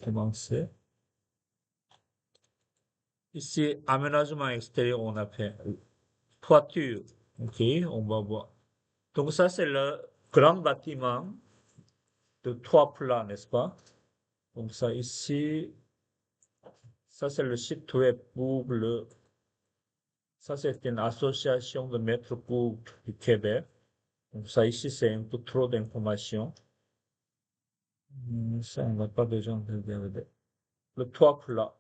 commencer. Ici, aménagement extérieur, on a fait toiture. OK, on va voir. Donc ça, c'est le grand bâtiment de 3 plans, n'est-ce pas? Donc ça ici, ça c'est le site web pour le... Ça c'est une association de métropoles du Québec. Donc ça ici, c'est un peu trop d'informations. Ça, on n'a pas besoin de regarder. Le 3 plans.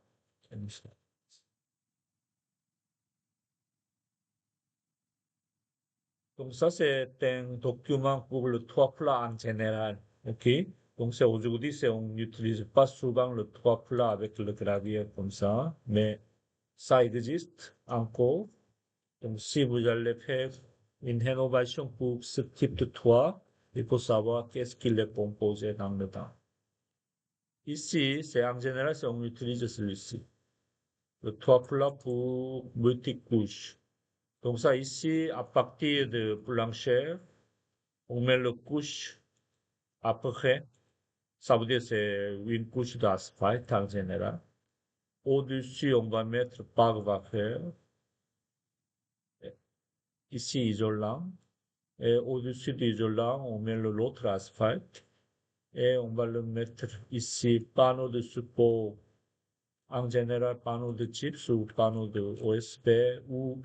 Donc ça, c'est un document pour le 3 plans en général. OK? Donc c'est aujourd'hui, on n'utilise pas souvent le 3 plans avec le gravier comme ça, mais ça existe encore. Donc si vous allez faire une rénovation pour ce type de toit, il faut savoir qu'est-ce qu'il est composé dans le temps. Ici, c'est en général, on utilise celui-ci. Le 3 plans pour multi-couches. Donc ça ici, à partir de plancher, on met le couche après. Ça veut dire c'est une couche d'asphalte en général. Au-dessus, on va mettre pare-vapeur. Ici, isolant. Et au-dessus de l'isolant, on met l'autre asphalte. Et on va le mettre ici, panneau de support. En général, panneau de chips ou panneau de OSB ou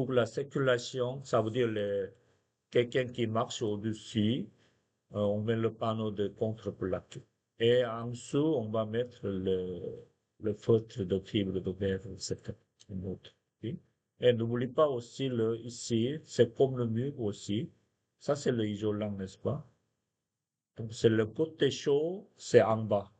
la circulation. Ça veut dire quelqu'un qui marche au-dessus. On met le panneau de contreplaqué. Et en dessous, on va mettre le feutre de fibre de verre, etc. Une autre. Ok. Et n'oublie pas aussi ici, c'est comme le mur aussi. Ça, c'est le isolant, n'est-ce pas? Donc, c'est le côté chaud, c'est en bas.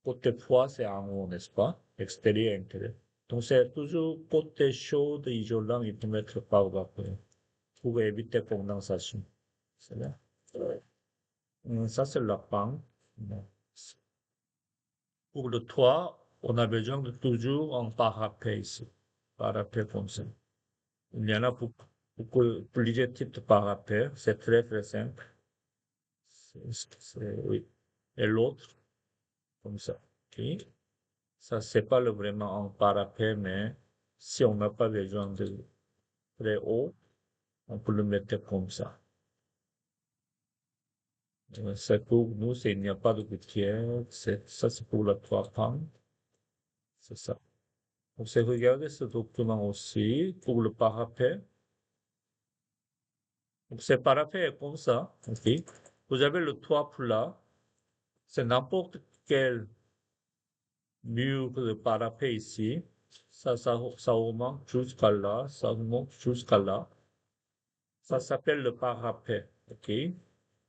Côté froid, c'est en haut, n'est-ce pas? Extérieur, intérieur. Donc, c'est toujours côté chaud de isolant, il faut mettre par vapeur pour éviter condensation. C'est là. Ça, c'est la pente. Pour le toit, on a besoin de toujours un parapet ici. Parapet comme ça. Il y en a plusieurs types de parapet. C'est très, très simple. Oui. Et l'autre, comme ça. OK. Ça, c'est pas vraiment un parapet, mais si on n'a pas besoin de très haut, on peut le mettre comme ça. C'est pour nous, il n'y a pas de gouttière. Ça, c'est pour la toit pente. C'est ça. Donc, c'est regarder ce document aussi pour le parapet. Donc, ce parapet est comme ça. OK. Vous avez le toit plat. C'est n'importe quel mur de parapet ici. Ça remonte jusqu'à là. Ça remonte jusqu'à là. Ça s'appelle le parapet. OK.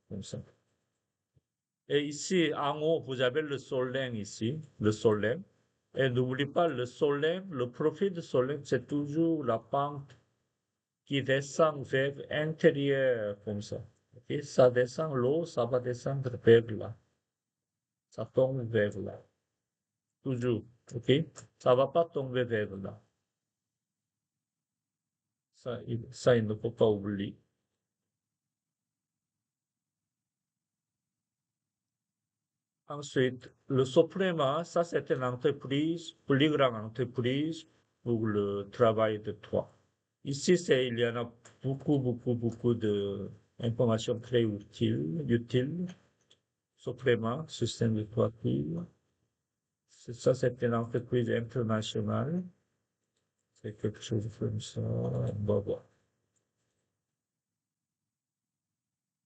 Comme ça. Et ici, en haut, vous avez le solin ici. Le solin. Et n'oubliez pas, le solin, le profil du solin, c'est toujours la pente qui descend vers l'intérieur comme ça. Ok. Ça descend l'eau, ça va descendre vers là. Ça tombe vers là. Toujours. OK? Ça va pas tomber vers là. Ça, il ne faut pas oublier. Ensuite, le Soprema, ça c'est une entreprise, plus grande entreprise pour le travail de toit. Ici, il y en a beaucoup, beaucoup, beaucoup d'informations très utiles. Soprema, système de toiture. Ça, c'est une entreprise internationale. C'est quelque chose comme ça. On va voir.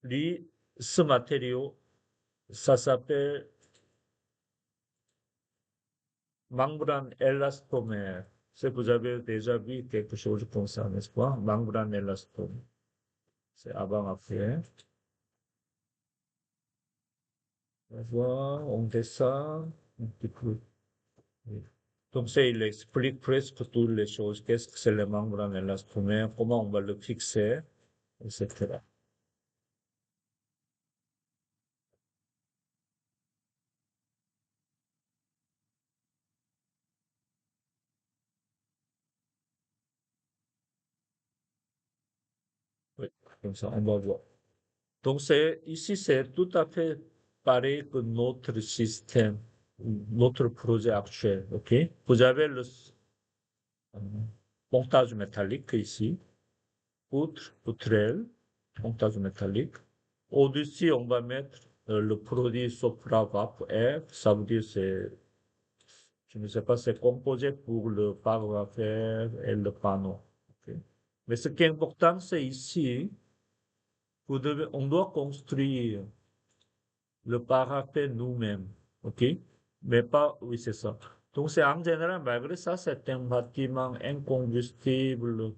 Lui, ce matériau, ça s'appelle membrane élastomère. Si vous avez déjà vu quelque chose comme ça, n'est-ce pas? Membrane élastomère. C'est avant-après. On voit, on descend un petit peu. Oui. Donc, il explique presque toutes les choses. Qu'est-ce que c'est le membrane élastomère? Comment on va le fixer, etc. Oui, comme ça, on va voir. Donc, ici, c'est tout à fait séparer que notre système, notre projet actuel, ok? Vous avez le montage métallique ici, poutrelle, montage métallique. Au-dessus, on va mettre le produit Sopra Vape Air, ça veut dire je ne sais pas, c'est composé pour le paragraphe et le panneau. Ok. Mais ce qui est important, c'est ici, on doit construire le parapet nous-mêmes, ok? Mais pas, oui, c'est ça. Donc, c'est en général, malgré ça, c'est un bâtiment incombustible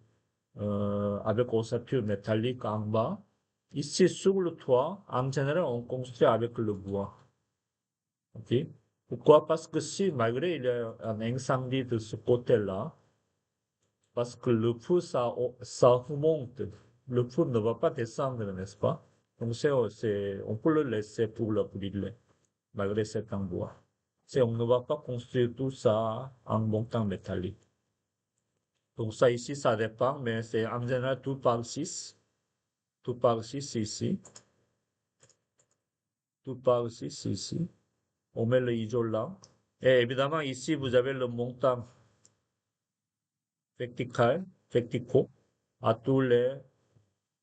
avec ossature métallique en bas. Ici, sur le toit, en général, on construit avec le bois, ok? Pourquoi? Parce que si, malgré il y a un incendie de ce côté-là, parce que le feu, ça remonte. Le feu ne va pas descendre, n'est-ce pas? Donc, on peut le laisser pour le brûler, malgré cet endroit. On ne va pas construire tout ça en montant métallique. Donc, ça ici, ça dépend, mais c'est en général tout par 6. Tout par 6 ici. Tout par 6 ici. On met le isolant. Et évidemment, ici, vous avez le montant vertical, à tous les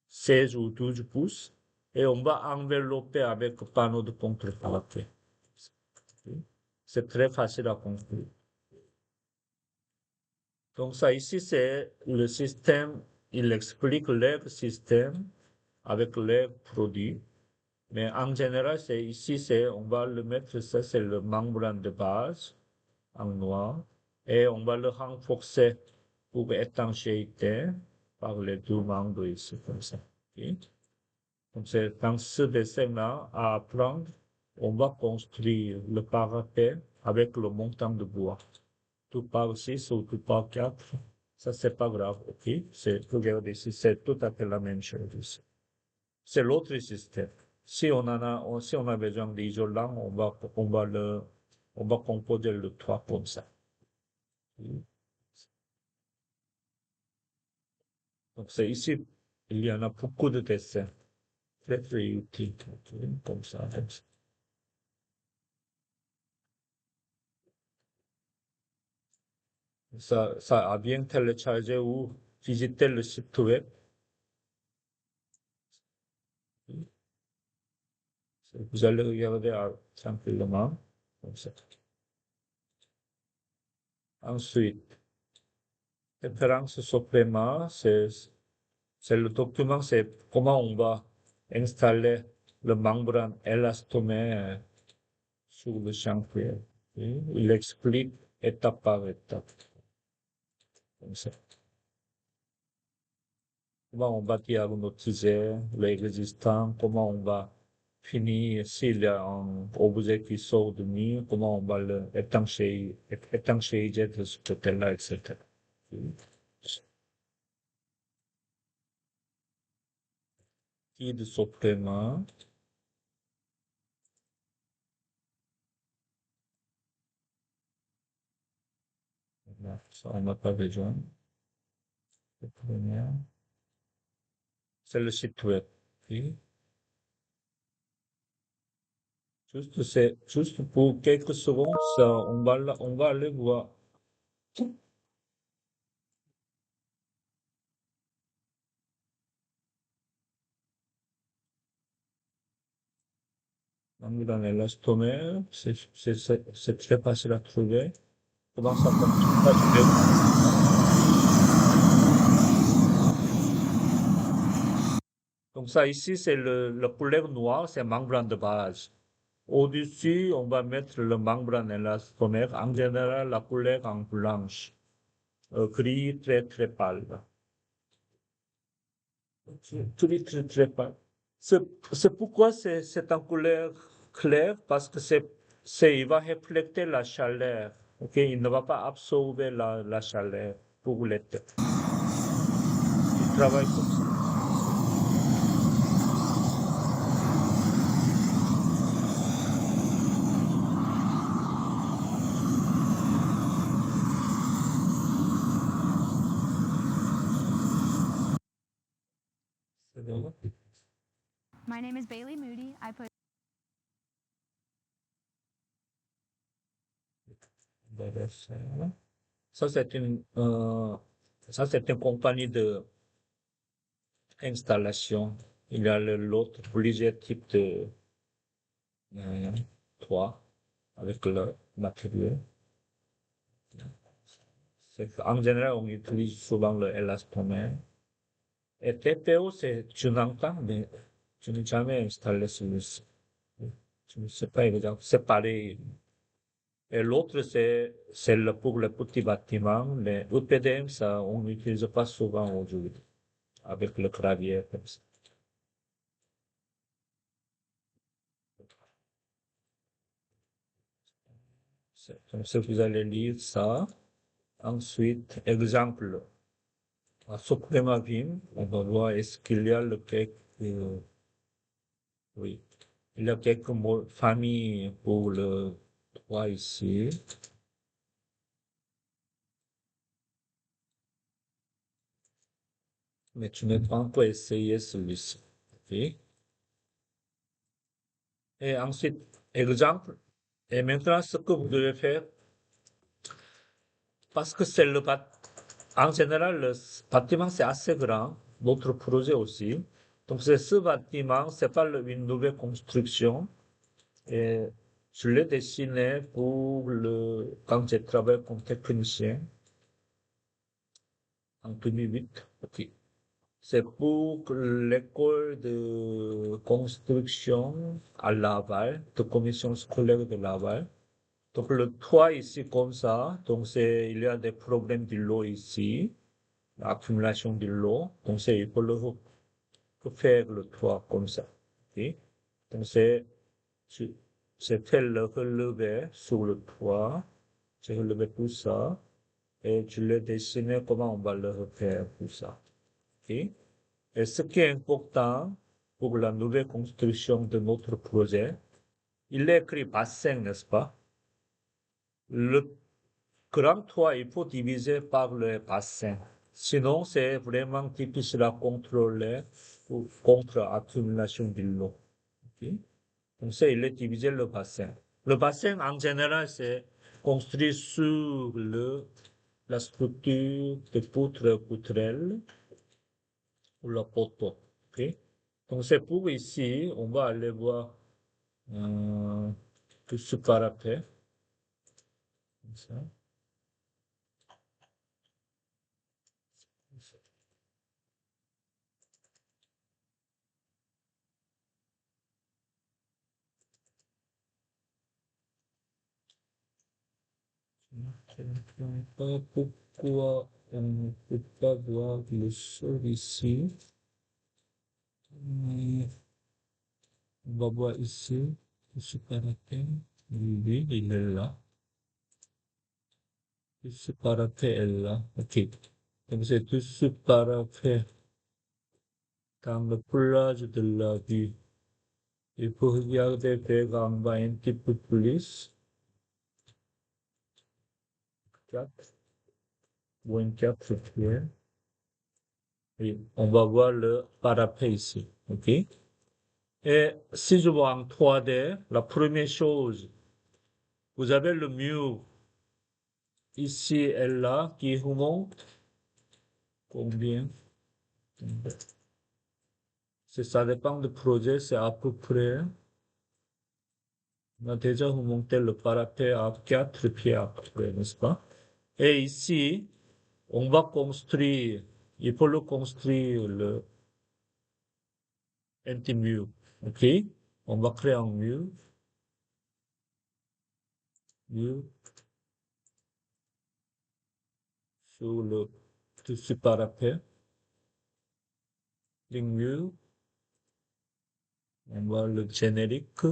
16 ou 12 pouces. Et on va envelopper avec le panneau de contrepartie. C'est très facile à construire. Donc ça ici, c'est le système, il explique leur système avec leurs produits. Mais en général, on va le mettre, ça c'est le membrane de base en noir. Et on va le renforcer pour étanchéité par les deux membres ici, comme ça. Ok. Donc c'est dans ce dessin-là à apprendre, on va construire le parapet avec le montant de bois. Tout par 6 ou tout par 4, ça c'est pas grave, ok? Regardez ici, c'est tout à fait la même chose ici. C'est l'autre système. Si on a besoin d'isolant, on va composer le toit comme ça. Donc c'est ici, il y en a beaucoup de dessins. Très très utile, ok, comme ça. Ça a bien téléchargé ou visité le site web. Vous allez regarder tranquillement, comme ça. Ensuite, référence supplément, c'est le document, c'est comment on va installer le membrane élastomère sur le chantier. Et il explique étape par étape, comme ça. Comment on va diagnostiquer l'existant, comment on va finir s'il y a un objet qui sort de nuit, comment on va étancher de ce côté-là, etc. Guide supplément. Ça, on n'a pas besoin. C'est le site web. Oui. Juste pour quelques secondes, ça, on va aller voir. Dans l'élastomère, c'est très facile à trouver. Comment ça fonctionne? Donc ça ici, c'est le couleur noire, c'est membrane de base. Au-dessus, on va mettre le membrane élastomère. En général, la couleur en blanche, gris très très pâle. Très très très pâle. C'est pourquoi c'est en couleur claire, parce que il va refléter la chaleur. Ok, il ne va pas absorber la chaleur pour l'été. Il travaille comme ça. C'est bon. My name is Bailey Moody. I put Ça, ça, c'est une compagnie de installation. Il y a l'autre, plusieurs types de euh, toits avec le matériel. En général, on utilise souvent le élastomère. Et TPO, c'est tu n'entends, mais je n'ai jamais installé celui-ci. Je ne sais pas exactement. C'est pareil. Et l'autre, c'est pour les petits bâtiments. Les EPDM, ça, on n'utilise pas souvent aujourd'hui, avec le clavier comme ça. Comme ça, vous allez lire ça. Ensuite, exemple, à Supremavim, on va voir est-ce qu'il y a le quelques, oui, il y a quelques familles pour le 3 ici. Mais tu n'as pas encore essayé celui-ci. Ok. Et ensuite, exemple. Et maintenant, ce que vous devez faire, parce que c'est en général, le bâtiment, c'est assez grand. Notre projet aussi. Donc, c'est ce bâtiment, c'est pas une nouvelle construction. Et je l'ai dessiné quand j'ai travaillé comme technicien en 2008. Ok. C'est pour l'école de construction à Laval, de commission scolaire de Laval. Donc le toit ici comme ça, donc il y a des problèmes de l'eau ici, l'accumulation de l'eau. Donc il faut faire le toit comme ça. Ok. Donc je- c'est fait le relevé sur le toit. J'ai relevé tout ça et je l'ai dessiné comment on va le refaire tout ça. Ok. Et ce qui est important pour la nouvelle construction de notre projet, il est écrit bassin, n'est-ce pas? Le grand toit, il faut diviser par le bassin. Sinon, c'est vraiment difficile à contrôler contre accumulation de l'eau. Ok. Donc, il est divisé le bassin. Le bassin, en général, c'est construit sur la structure de poutrelle ou le poteau. Ok. Donc, c'est pour ici, on va aller voir euh, tout ce parapet. Comme ça. Je ne comprends pas pourquoi on ne peut pas voir le sol ici. Mais on va voir ici, ce parapet. Oui, il est là. Ce parapet est là. Ok. Donc c'est tout ce parapet dans le plage de la vue. Il faut regarder vers en bas un petit peu plus. 4 ou un 4 pieds. Oui, on va voir le parapet ici. OK? Et si je vois en 3D, la première chose, vous avez le mur ici et là qui remonte. Combien? Ça dépend du projet, c'est à peu près. On a déjà remonté le parapet à 4 pieds à peu près, n'est-ce pas? Et ici, on va construire, il faut le construire, un petit mur. OK? On va créer un mur sur le dessus parapet. Ligne mur, on va le générique,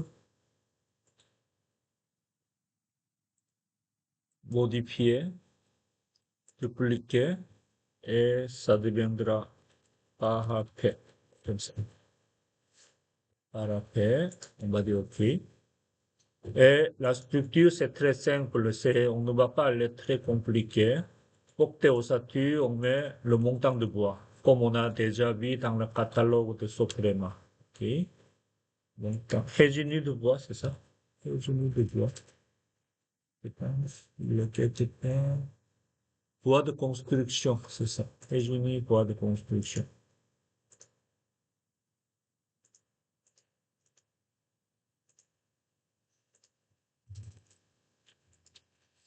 modifier, dupliquer, et ça deviendra parapet. Comme ça. Parapet, on va dire OK. Et la structure, c'est très simple, on ne va pas aller très compliqué. Pour ossature, on met le montant de bois, comme on a déjà vu dans le catalogue de Soprema. OK? Donc, résinu de bois, c'est ça? Résinu de bois. Le quotidien. Bois de construction, c'est ça. Résumé, bois de construction.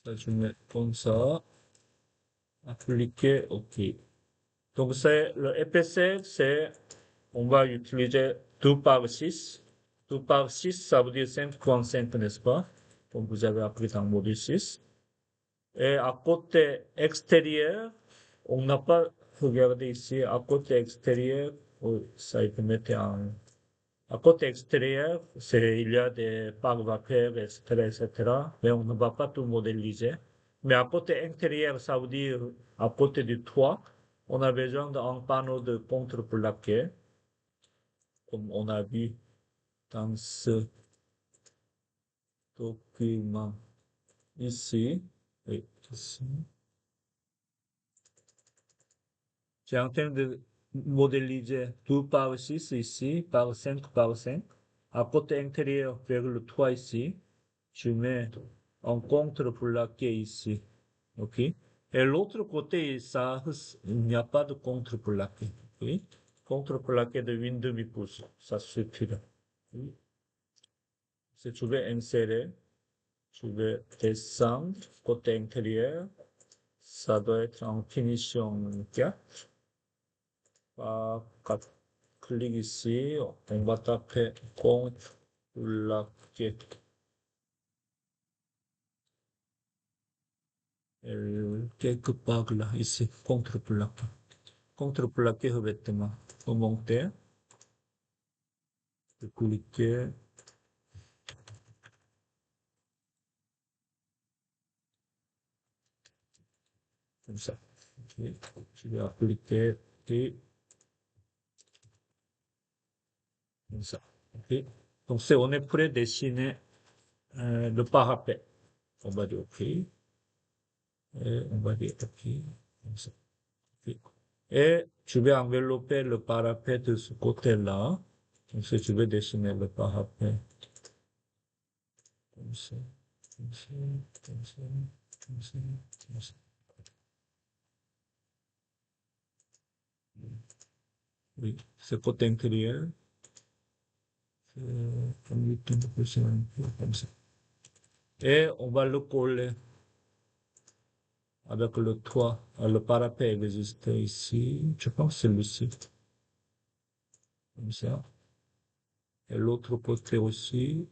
Ça, je mets comme ça. Appliquer, OK. Donc, c'est le EPC, c'est, on va utiliser 2 par 6. 2 par 6, ça veut dire 5,5, n'est-ce pas? Donc, vous avez appris dans le module 6. Et à côté extérieur, on n'a pas regardé ici, à côté extérieur, oh, ça a été mis en, à côté extérieur, il y a des pare vapeurs, etc., etc., mais on ne va pas tout modéliser. Mais à côté intérieur, ça veut dire à côté du toit, on a besoin d'un panneau de contreplaqué, comme on a vu dans ce document ici. Et ici. J'ai en train de modéliser 2 par 6 ici, par 5 par 5. À côté intérieur, vers le toit ici, je mets un contreplaqué ici. OK? Et l'autre côté, ça, il n'y a pas de contreplaqué. OK? Contreplaqué de 1,5 pouce, ça suffira. Oui. Si je vais insérer, je vais descendre côté intérieur. Ça doit être en finition 4. Clique ici, on va taper contreplaqué. Quelque part là, ici, contreplaqué. Contreplaqué revêtement. Vous montez, vous cliquez, comme ça. Okay. Je vais appliquer et comme ça. Okay. Donc, on est prêt à dessiner le parapet. On va dire OK. Et on va dire OK. Comme ça. Okay. Et je vais envelopper le parapet de ce côté-là. Donc, je vais dessiner le parapet. Comme ça, comme ça, comme ça, comme ça, comme ça. Oui, c'est côté intérieur. Comme ça. Et on va le coller avec le toit. Le parapet existe ici. Je pense que c'est celui-ci. Comme ça. Et l'autre côté aussi.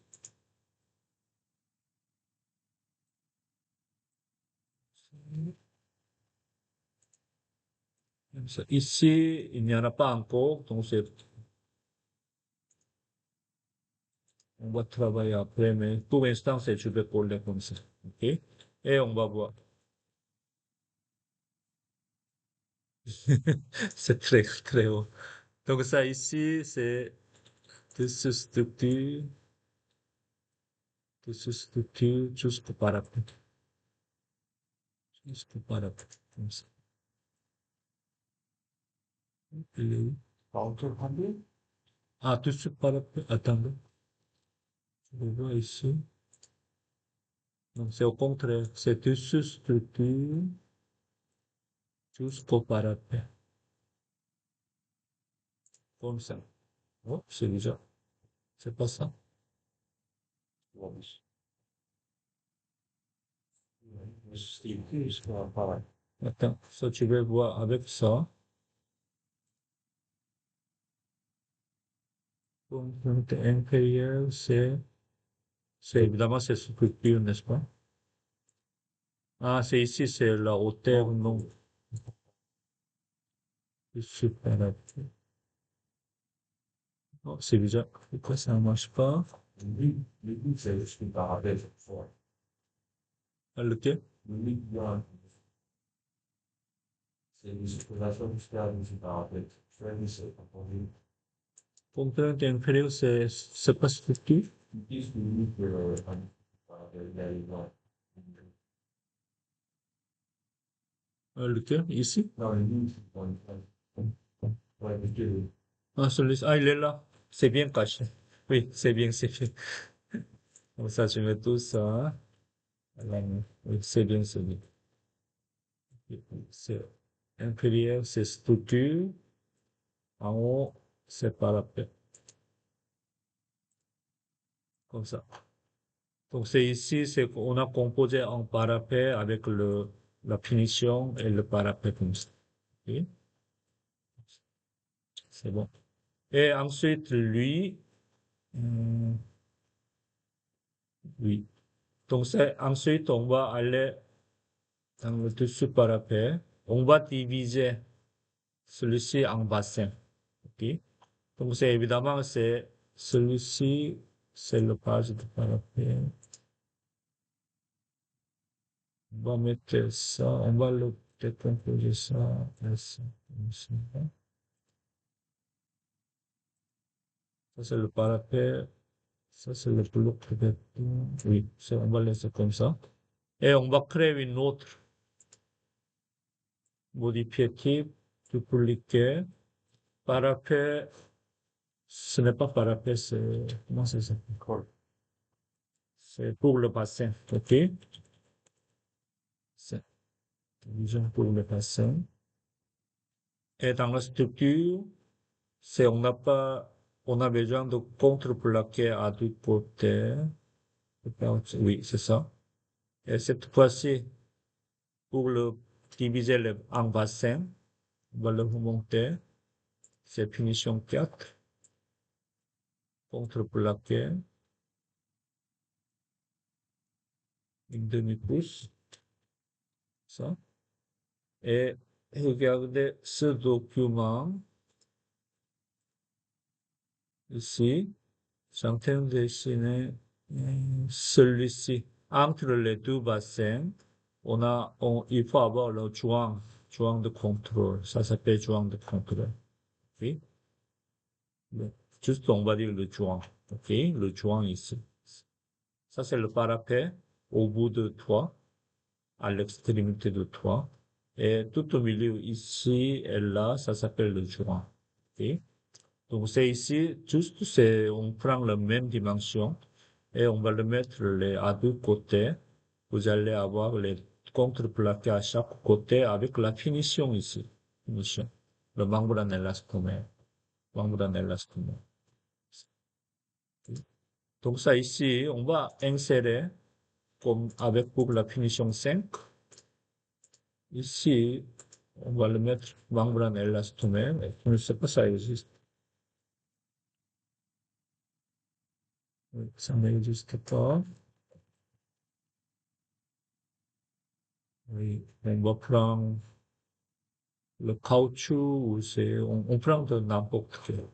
Comme ça. Ici, il n'y en a pas encore. Donc, on va travailler après. Mais pour l'instant, je vais coller comme ça. OK? Et on va voir. C'est très, très haut. Donc, ça ici, c'est de ce structure, jusqu'au parapet. Jusqu'au parapet. Comme ça. Il est où? Ah, tout ce parapet. Attendez. Je le vois ici. Donc, c'est au contraire. C'est de ce structure jusqu'au parapet. Comme ça. Oh, c'est déjà. C'est pas ça. Attends, ça tu vas voir avec ça. Donc, inférieur, c'est évidemment c'est structure, n'est-ce pas? Ah, c'est ici, c'est la hauteur, non. Super. Oh, c'est bizarre. Pourquoi ça ne marche pas? Ah, lequel? Contrainte inférieure, c'est pas structure? Lequel? Ici? Ah, celui-ci. Ah, il est là. C'est bien caché. Oui, c'est bien, c'est bien. Comme ça, je mets tout ça. C'est bien celui. C'est inférieur, c'est structure. En haut, c'est parapet. Comme ça. Donc, c'est ici, c'est qu'on a composé un parapet avec la finition et le parapet comme ça. Ok. C'est bon. Et ensuite, lui, hum, oui. Donc, ensuite, on va aller dans le dessus parapet. On va diviser celui-ci en bassin. Ok. Donc, c'est évidemment, c'est celui-ci, c'est le page de parapet. On va mettre ça, on va le décomposer ça, et ça, comme ça. Ça, c'est le parapet. Ça, c'est le bloc de béton. Oui, on va laisser comme ça. Et on va créer une autre modifier type, dupliquer. Parapet, ce n'est pas parapet, c'est, comment ça s'appelle? C'est pour le bassin, ok? C'est disons pour le bassin. Et dans la structure, on a besoin de contreplaquer à deux côtés. Oui, c'est ça. Et cette fois-ci, pour le diviser en bassin, on va le remonter. C'est finition 4. Contreplaqué. Une demi-pouce. Ça. Et regardez ce document ici. J'ai en train de dessiner celui-ci. Entre les deux bassins, il faut avoir le joint de contrôle. Ça s'appelle joint de contrôle. Oui. Juste, on va dire le joint. OK? Le joint ici. Ça, c'est le parapet au bout de toit, à l'extrémité de toit. Et tout au milieu, ici et là, ça s'appelle le joint. OK? Donc, c'est ici, juste, on prend la même dimension et on va le mettre à deux côtés. Vous allez avoir les contreplaqués à chaque côté avec la finition ici. Finition. Le membrane élastomère. Membrane élastomère. Donc ça ici, on va insérer comme avec pour la finition 5. Ici, on va le mettre membrane élastomère. Je ne sais pas si ça existe. Oui, ça n'existe pas. Oui, on va prendre le caoutchouc ou on prend de n'importe quel.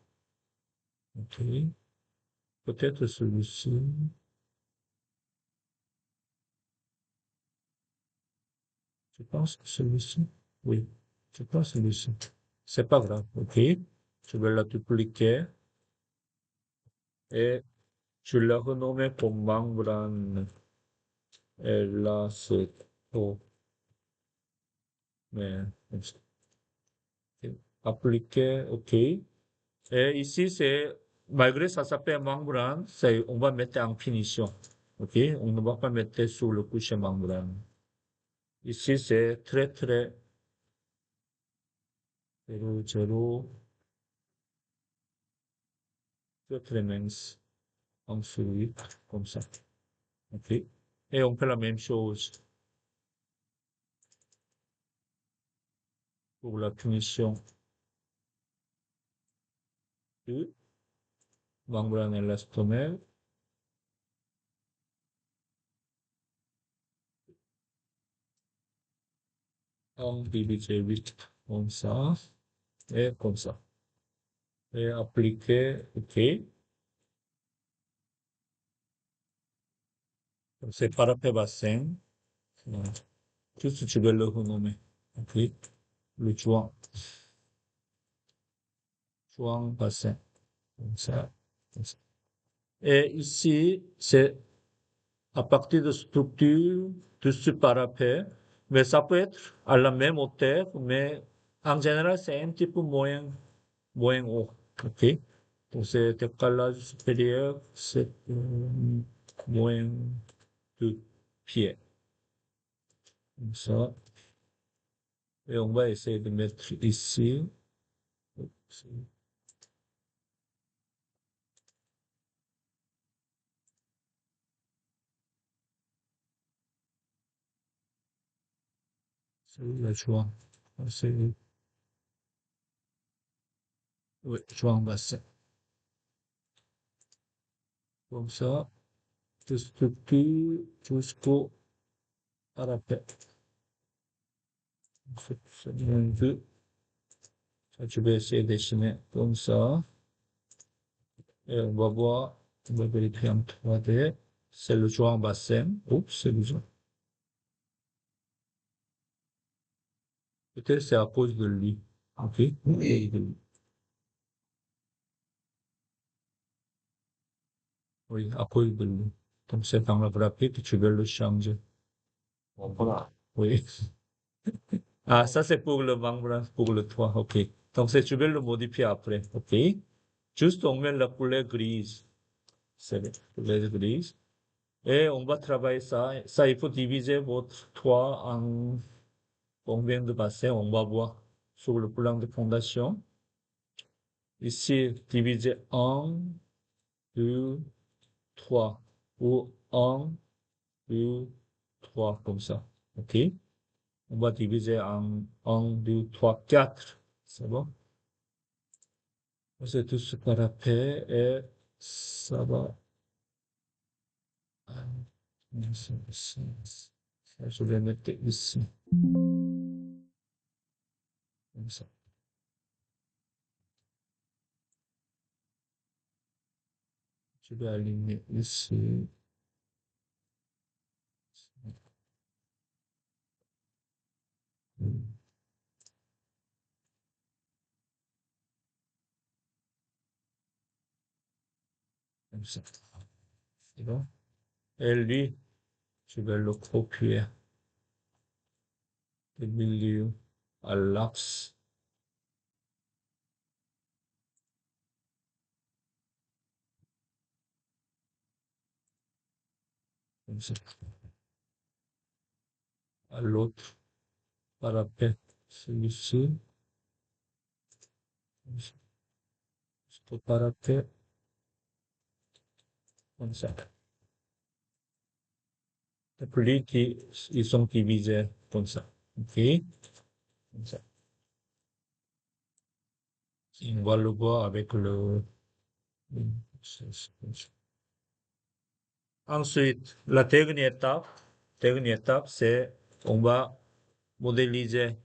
Ok. Peut-être celui-ci. Je pense que celui-ci. Oui. Je pense celui-ci. C'est pas grave. Ok. Je vais la dupliquer et je l'ai renommé comme membrane élastomère. Mais, appliquer, ok. Et ici, malgré ça s'appelle membrane, on va mettre en finition. Ok? On ne va pas mettre sur le couche membrane. Ici, c'est très, très, 0, 0, très, très mince. Ensuite, comme ça. Ok? Et on fait la même chose pour la finition de membrane élastomère. On divise vite comme ça et comme ça. Et appliquer, ok. C'est parapet bassin. Juste, tu veux le renommer. Ok. Le joint bassin. Comme ça. Comme ça. Et ici, c'est à partir de structure de ce parapet, mais ça peut être à la même hauteur, mais en général, c'est un petit peu moins haut. OK? Donc, c'est décalage supérieur, c'est moins de pieds. comme ça. Et on va essayer de mettre ici. C'est où la joie? C'est, oui, joie en bassin. Comme ça, je structure jusqu'au parapet. C'est un peu. Ça, je vais essayer de dessiner comme ça. Et on va voir, on va vérifier en 3D. C'est le joint en bassin. Oups, c'est le joint. Peut-être c'est à cause de lui. OK? Oui. Oui, à cause de lui. Donc c'est dans le graphique, tu veux le changer. Bon, voilà. Oui. Ah, ça c'est pour le membrane, pour le toit. OK. Donc c'est, tu veux le modifier après. OK? Juste on met la couleur grise. C'est la couleur grise. Et on va travailler ça. Ça, il faut diviser votre toit en combien de bassins, on va voir sur le plan de fondation. Ici, diviser 1, 2, 3. Ou 1, 2, 3, comme ça. OK? On va diviser en 1, 2, 3, 4. C'est bon? C'est tout ce parapet et ça va. Ça, je vais mettre ici. Comme ça. Je vais aligner ici. Comme ça. C'est bon? Et lui, je vais le copier du milieu à l'axe. Comme ça. À l'autre parapet, celui-ci. Comme ça. Jusqu'au parapet, comme ça. Et puis, ils sont divisés comme ça. OK? Comme ça. On va le voir avec le. Ensuite, la dernière étape, c'est on va modéliser,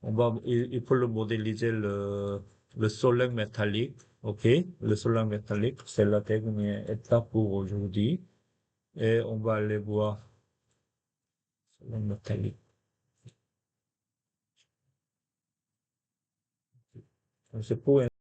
il faut le modéliser le solin métallique, ok? Le solin métallique, c'est la dernière étape pour aujourd'hui. Et on va aller voir solin métallique. C'est pour